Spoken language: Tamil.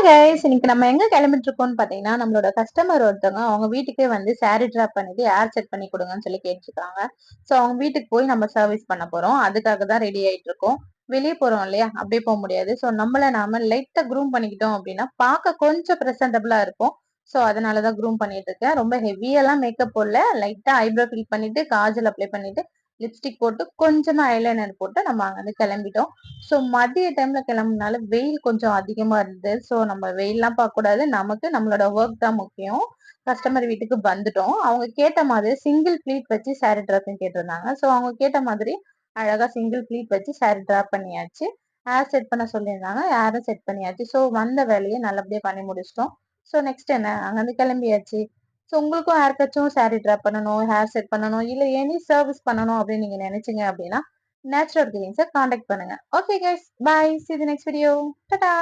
கைஸ், இன்னைக்கு நம்ம எங்க கிளம்பிட்டு இருக்கோம்னு பாத்தீங்கன்னா, நம்மளோட கஸ்டமர் ஒருத்தவங்க அவங்க வீட்டுக்கே வந்து சாரி டிராப் பண்ணிட்டு ஏர் செட் பண்ணி கொடுங்கன்னு சொல்லி கேட்டிருக்காங்க. சோ அவங்க வீட்டுக்கு போய் நம்ம சர்வீஸ் பண்ண போறோம். அதுக்காக தான் ரெடி ஆயிட்டு இருக்கோம். வெளியே போறோம் இல்லையா, அப்படியே போக முடியாது. சோ நம்மள நாம லைட்டா க்ரூம் பண்ணிக்கிட்டோம் அப்படின்னா பார்க்க கொஞ்சம் பிரசன்டபிளா இருக்கும். சோ அதனாலதான் க்ரூம் பண்ணிட்டு இருக்கேன். ரொம்ப ஹெவியெல்லாம் மேக்கப் போடல, லைட்டா ஐப்ரோ ஃபில் பண்ணிட்டு காஜல் அப்ளை பண்ணிட்டு லிப்ஸ்டிக் போட்டு கொஞ்சமா ஐலைனர் போட்டு நம்ம அங்க வந்து கிளம்பிட்டோம். சோ மதிய டைம்ல கிளம்புனால வெயில் கொஞ்சம் அதிகமா இருந்தது. சோ நம்ம வெயில்லாம் பார்க்க கூடாது, நமக்கு நம்மளோட ஒர்க் தான் முக்கியம். கஸ்டமர் வீட்டுக்கு வந்துட்டோம். அவங்க கேட்ட மாதிரி சிங்கிள் ப்ளீட் வச்சு சாரி டிராப்னு கேட்டிருந்தாங்க. சோ அவங்க கேட்ட மாதிரி அழகா சிங்கிள் ப்ளீட் வச்சு சாரி டிராப் பண்ணியாச்சு. ஹேர் செட் பண்ண சொல்லியிருந்தாங்க, ஹேரும் செட் பண்ணியாச்சு. சோ வந்த வேலையை நல்லபடியா பண்ணி முடிச்சிட்டோம். சோ நெக்ஸ்ட் என்ன, அங்க இருந்து கிளம்பியாச்சு. சோ உங்களுக்கும் ஹேர் கட்டும் சாரி டிராப் பண்ணணும், ஹேர் செட் பண்ணணும், இல்ல எனி சர்வீஸ் பண்ணணும் அப்படின்னு நீங்க நினைச்சீங்க அப்படின்னா நேச்சுரல் கிளீன்ஸை காண்டாக்ட் பண்ணுங்க. Okay guys, bye, see you the next video. Ta-da!